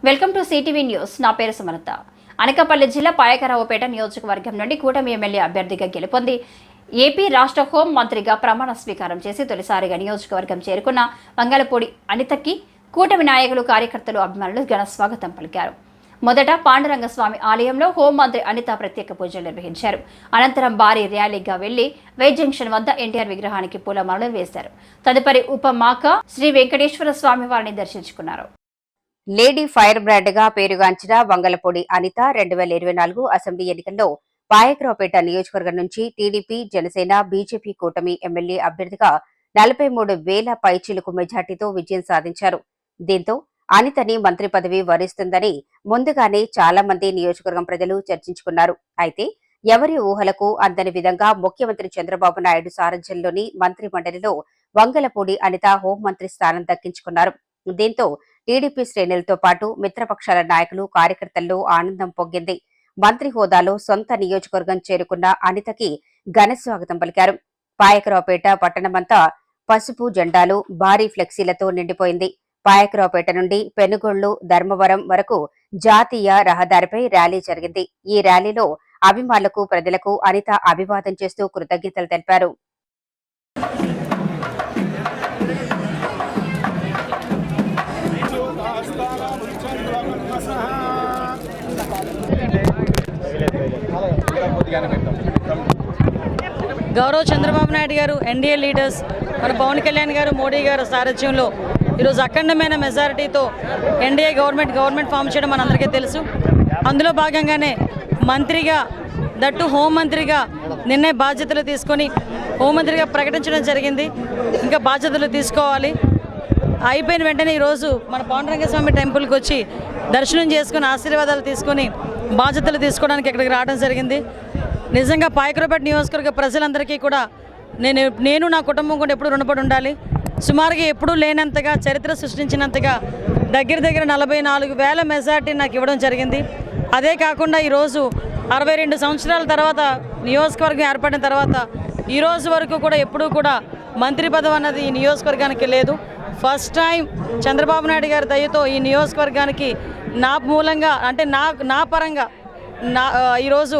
Welcome to CTV news. నా పేరు సమర్థ. అనకాపల్లి జిల్లా పాయకరావుపేట నియోజకవర్గం నుండి కూటమి ఎమ్మెల్యే అభ్యర్థిగా గెలుపొంది ఏపీ రాష్ట్ర హోం మంత్రిగా ప్రమాణ స్వీకారం చేసి తొలిసారిగా నియోజకవర్గం చేరుకున్న వంగలపూడి అనితకి కూటమి నాయకులు, కార్యకర్తలు, అభిమానులు ఘన స్వాగతం పలికారు. మొదట పాండురంగస్వామి ఆలయంలో హోంమంత్రి అనిత ప్రత్యేక పూజలు నిర్వహించారు. అనంతరం భారీ ర్యాలీగా వెళ్లి వై జంక్షన్ వద్ద ఎన్టీఆర్ విగ్రహానికి పూలమాలలు వేశారు. తదుపరి ఉపమాక శ్రీ వెంకటేశ్వర స్వామి వారిని దర్శించుకున్నారు. లేడీ ఫైర్ బ్రాండ్ గా పేరుగాంచిన వంగలపూడి అనిత 2024 అసెంబ్లీ ఎన్నికల్లో పాయకరావుపేట నియోజకవర్గం నుంచి టీడీపీ, జనసేన, బీజేపీ కూటమి ఎమ్మెల్యే అభ్యర్థిగా 43,000 పైచిలుకు మెజార్టీతో విజయం సాధించారు. దీంతో అనితని మంత్రి పదవి వరిస్తుందని ముందుగానే చాలా మంది నియోజకవర్గం ప్రజలు చర్చించుకున్నారు. అయితే ఎవరి ఊహలకు అందని విధంగా ముఖ్యమంత్రి చంద్రబాబు నాయుడు సారథ్యంలోని మంత్రి మండలిలో వంగలపూడి అనిత హోంమంత్రి స్థానం దక్కించుకున్నారు. దీంతో టీడీపీ శ్రేణులతో పాటు మిత్రపక్షాల నాయకులు, కార్యకర్తల్లో ఆనందం పొంగింది. మంత్రి హోదాలో సొంత నియోజకవర్గం చేరుకున్న అనితకి ఘన స్వాగతం పలికారు. పాయకరావుపేట పట్టణమంతా పసుపు జెండాలు, భారీ ఫ్లెక్సీలతో నిండిపోయింది. పాయకరావుపేట నుండి పెనుగొళ్లు, ధర్మవరం వరకు జాతీయ రహదారిపై ర్యాలీ జరిగింది. ఈ ర్యాలీలో అభిమానులకు, ప్రజలకు అనిత అభివాదం చేస్తూ కృతజ్ఞతలు తెలిపారు. గౌరవ చంద్రబాబు నాయుడు గారు, ఎన్డీఏ లీడర్స్, మన పవన్ కళ్యాణ్ గారు, మోడీ గారు సారథ్యంలో ఈరోజు అఖండమైన మెజారిటీతో ఎన్డీఏ గవర్నమెంట్ ఫామ్ చేయడం మనందరికీ తెలుసు. అందులో భాగంగానే మంత్రిగా, దట్టు హోంమంత్రిగా నిన్నే బాధ్యతలు తీసుకొని హోంమంత్రిగా ప్రకటించడం జరిగింది. ఇంకా బాధ్యతలు తీసుకోవాలి. అయిపోయిన వెంటనే ఈరోజు మన పాండురంగస్వామి టెంపుల్కి వచ్చి దర్శనం చేసుకుని ఆశీర్వాదాలు తీసుకొని బాధ్యతలు తీసుకోవడానికి ఇక్కడికి రావడం జరిగింది. నిజంగా పాయకరావుపేట నియోజకవర్గ ప్రజలందరికీ కూడా నేను నా కుటుంబం కూడా ఎప్పుడు రుణపడి ఉండాలి. సుమారుగా ఎప్పుడూ లేనంతగా, చరిత్ర సృష్టించినంతగా దగ్గర 44,000 మెజార్టీ నాకు ఇవ్వడం జరిగింది. అదే కాకుండా ఈరోజు 62 సంవత్సరాల తర్వాత నియోజకవర్గం ఏర్పడిన తర్వాత ఈరోజు వరకు కూడా ఎప్పుడూ కూడా మంత్రి పదవి అన్నది ఈ నియోజకవర్గానికి లేదు. ఫస్ట్ టైం చంద్రబాబు నాయుడు గారి దయతో ఈ నియోజకవర్గానికి నా మూలంగా, అంటే నా పరంగా ఈరోజు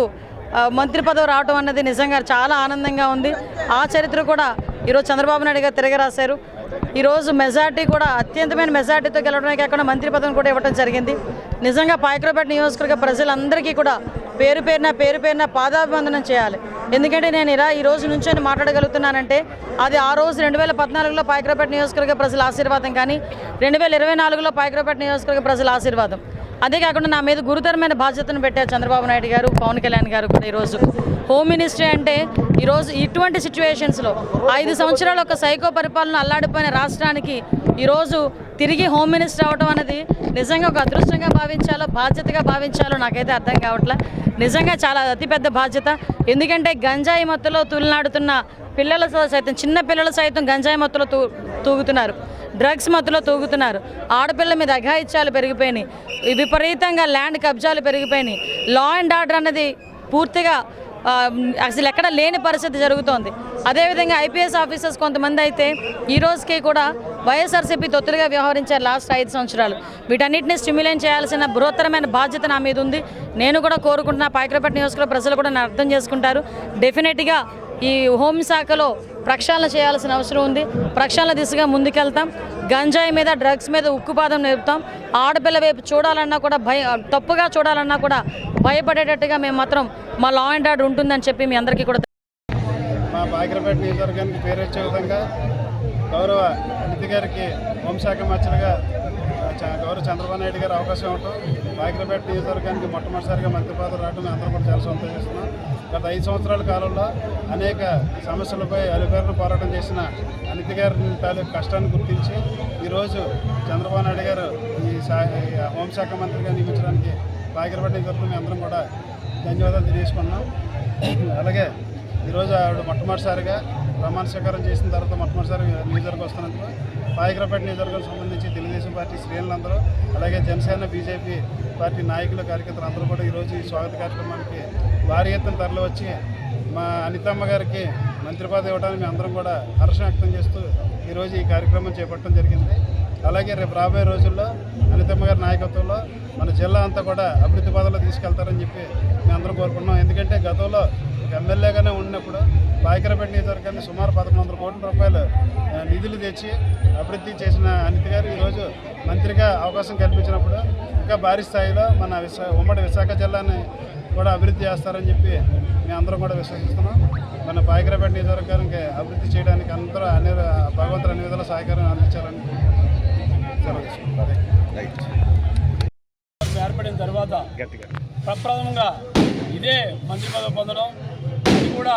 మంత్రి పదవి రావడం అన్నది నిజంగా చాలా ఆనందంగా ఉంది. ఆ చరిత్ర కూడా ఈరోజు చంద్రబాబు నాయుడు గారు తిరగరాశారు. ఈరోజు మెజార్టీ కూడా అత్యంతమైన మెజార్టీతో గెలవడమే కాకుండా మంత్రి పదవిని కూడా ఇవ్వడం జరిగింది. నిజంగా పాయకరావుపేట నియోజకవర్గ ప్రజలందరికీ కూడా పేరు పేరున పాదాభివందనం చేయాలి. ఎందుకంటే నేను ఈ రోజు నుంచి మాట్లాడగలుగుతున్నానంటే అది ఆ రోజు 2014లో పాయకరావుపేట నియోజకవర్గ ప్రజల ఆశీర్వాదం, కానీ 2024లో పాయకరావుపేట నియోజకవర్గ ప్రజల ఆశీర్వాదం. అదే కాకుండా నా మీద గురుతరమైన బాధ్యతను పెట్టారు చంద్రబాబు నాయుడు గారు, పవన్ కళ్యాణ్ గారు కూడా. ఈరోజు హోమ్ మినిస్ట్రీ అంటే ఈరోజు ఇటువంటి సిచ్యువేషన్స్లో 5 సంవత్సరాలు ఒక సైకో పరిపాలన అల్లాడిపోయిన రాష్ట్రానికి ఈరోజు తిరిగి హోమ్ మినిస్టర్ అవ్వడం అనేది నిజంగా ఒక అదృష్టంగా భావించాలో, బాధ్యతగా భావించాలో నాకైతే అర్థం కావట్లే. నిజంగా చాలా అతిపెద్ద బాధ్యత. ఎందుకంటే గంజాయి మత్తులో తూలినాడుతున్న పిల్లలు సైతం, చిన్న పిల్లలు సైతం గంజాయి మత్తులో తూగుతున్నారు, డ్రగ్స్ మత్తులో తూగుతున్నారు. ఆడపిల్లల మీద అఘాయిత్యాలు పెరిగిపోయినాయి, విపరీతంగా ల్యాండ్ కబ్జాలు పెరిగిపోయినాయి. లా అండ్ ఆర్డర్ అన్నది పూర్తిగా అసలు ఎక్కడ లేని పరిస్థితి జరుగుతోంది. అదేవిధంగా ఐపీఎస్ ఆఫీసర్స్ కొంతమంది అయితే ఈ రోజుకి కూడా వైఎస్ఆర్సీపీ తొత్తులుగా వ్యవహరించారు లాస్ట్ 5 సంవత్సరాలు. వీటన్నిటిని స్టిమ్యులేట్ చేయాల్సిన బృహత్తరమైన బాధ్యత నా మీద ఉంది. నేను కూడా కోరుకుంటున్నా పాయకరావుపేట నియోజకవర్గ ప్రజలు కూడా నన్ను అర్థం చేసుకుంటారు. డెఫినెట్గా ఈ హోంశాఖలో ప్రక్షాళన చేయాల్సిన అవసరం ఉంది. ప్రక్షాళన దిశగా ముందుకెళ్తాం. గంజాయి మీద, డ్రగ్స్ మీద ఉక్కుపాదం నేర్పుతాం. ఆడపిల్ల వైపు చూడాలన్నా కూడా తప్పుగా చూడాలన్నా కూడా భయపడేటట్టుగా మేము మాత్రం మా లా అండ్ ఆర్డర్ ఉంటుందని చెప్పి మీ అందరికీ కూడా. మా పాయకరావుపేట నియోజకవర్గానికి పేరు వచ్చే విధంగా గౌరవ అనిత గారికి హోంశాఖ మంత్రిగా గౌరవ చంద్రబాబు నాయుడు గారు అవకాశం ఇవ్వటం, పాయకరావుపేట నియోజకవర్గానికి మొట్టమొదటిసారిగా మంత్రి పదవి రావడం అందరూ కూడా చాలా సంతోషిస్తున్నాం. గత 5 సంవత్సరాల కాలంలో అనేక సమస్యలపై అలుపేరును పోరాటం చేసిన అనిత గారి తాలూకు కష్టాన్ని గుర్తించి ఈరోజు చంద్రబాబు నాయుడు గారు ఈ హోంశాఖ మంత్రిగా నియమించడానికి పాయకరావుపేట నియోజకవర్గం అందరం కూడా ధన్యవాదాలు తెలియజేసుకున్నాం. అలాగే ఈరోజు ఆవిడ మొట్టమొదటిసారిగా ప్రమాణ స్వీకారం చేసిన తర్వాత మొట్టమొదటిసారిగా నియోజకవర్గం వస్తున్నందుకు పాయకరావుపేట నియోజకవర్గం సంబంధించి తెలుగుదేశం పార్టీ శ్రేణులందరూ, అలాగే జనసేన, బీజేపీ పార్టీ నాయకులు, కార్యకర్తలు అందరూ కూడా ఈరోజు ఈ స్వాగత కార్యక్రమానికి భారీ ఎత్తున తరలి వచ్చి మా అనితమ్మ గారికి మంత్రి పదవి ఇవ్వడానికి మేము అందరం కూడా హర్షం వ్యక్తం చేస్తూ ఈరోజు ఈ కార్యక్రమం చేపట్టడం జరిగింది. అలాగే రేపు రాబోయే రోజుల్లో అనితమ్మ గారి నాయకత్వంలో మన జిల్లా అంతా కూడా అభివృద్ధి పదంలో తీసుకెళ్తారని చెప్పి మేము అందరం కోరుకుంటున్నాం. ఎందుకంటే గతంలో ఒక ఎమ్మెల్యేగానే ఉన్నప్పుడు పాయకరావుపేట నియోజకవర్గాన్ని సుమారు 1100 కోట్ల రూపాయలు నిధులు తెచ్చి అభివృద్ధి చేసిన అనిత గారు ఈరోజు మంత్రిగా అవకాశం కల్పించినప్పుడు ఇంకా భారీ స్థాయిలో మన ఉమ్మడి విశాఖ జిల్లాని కూడా అభివృద్ధి చేస్తారని చెప్పి మేము అందరం కూడా విశ్వసిస్తున్నాం. మన పాయకరావుపేట నియోజకవర్గానికి అభివృద్ధి చేయడానికి అందరూ అన్ని భగవంతుడు అన్ని విధాల సహకారం అందించాలని ఏర్పడిన తర్వాత ప్రప్రథమంగా ఇదే మంత్రి పదవి పొందడం, అది కూడా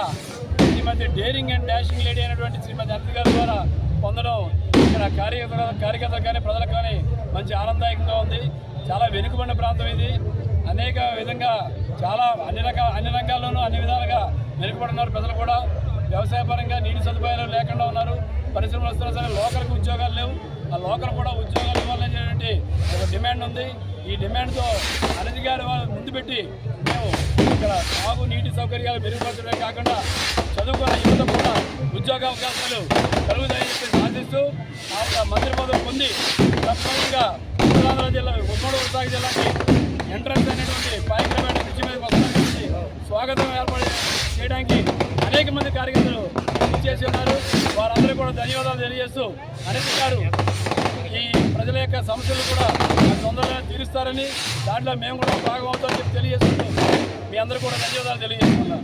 శ్రీమతి డేరింగ్ అండ్ డాషింగ్ లేడీ అయినటువంటి శ్రీమతి అనిత గారి ద్వారా పొందడం ఇక్కడ కార్యకర్తలకు కానీ ప్రజలకు కానీ మంచి ఆనందదాయకంగా ఉంది. చాలా వెనుకబడిన ప్రాంతం ఇది. అనేక విధంగా చాలా అన్ని రంగాల్లోనూ అన్ని విధాలుగా వెనుకబడినారు ప్రజలు కూడా. వ్యవసాయపరంగా నీటి సదుపాయాలు లేకుండా ఉన్నారు. పరిశ్రమలు వస్తున్నా సరే లోకల్కి ఉద్యోగాలు లేవు. ఆ లోకల్ కూడా ఉద్యోగాలు ఇవ్వాలనేటువంటి ఒక డిమాండ్ ఉంది. ఈ డిమాండ్తో అనిత గారి ముందు పెట్టి మేము ఇక్కడ సాగు నీటి సౌకర్యాలు మెరుగుపరచడమే కాకుండా చదువుకున్న యువత కూడా ఉద్యోగ అవకాశాలు కలుగుతాయని చెప్పి ఆశిస్తూ ఆ మంత్రి పదవి పొంది తప్పనిసరిగా ఉత్తరాంధ్ర జిల్లా ఉమ్మడి విశాఖ జిల్లాకి ఎంట్రన్స్ అనేటువంటి పాయకరావుపేట బ్రిడ్జి మీద వస్తానికి స్వాగతం ఏర్పాటు చేయడానికి అనేక మంది కార్యకర్తలు చేసి ఉన్నారు. వారందరూ కూడా ధన్యవాదాలు తెలియజేస్తూ అనిత గారు ఈ ప్రజల యొక్క సమస్యలు కూడా తొందరగా తీరుస్తారని, దాంట్లో మేము కూడా భాగం అవుతామని చెప్పి తెలియజేస్తూ మీ అందరూ కూడా ధన్యవాదాలు తెలియజేస్తున్నాం.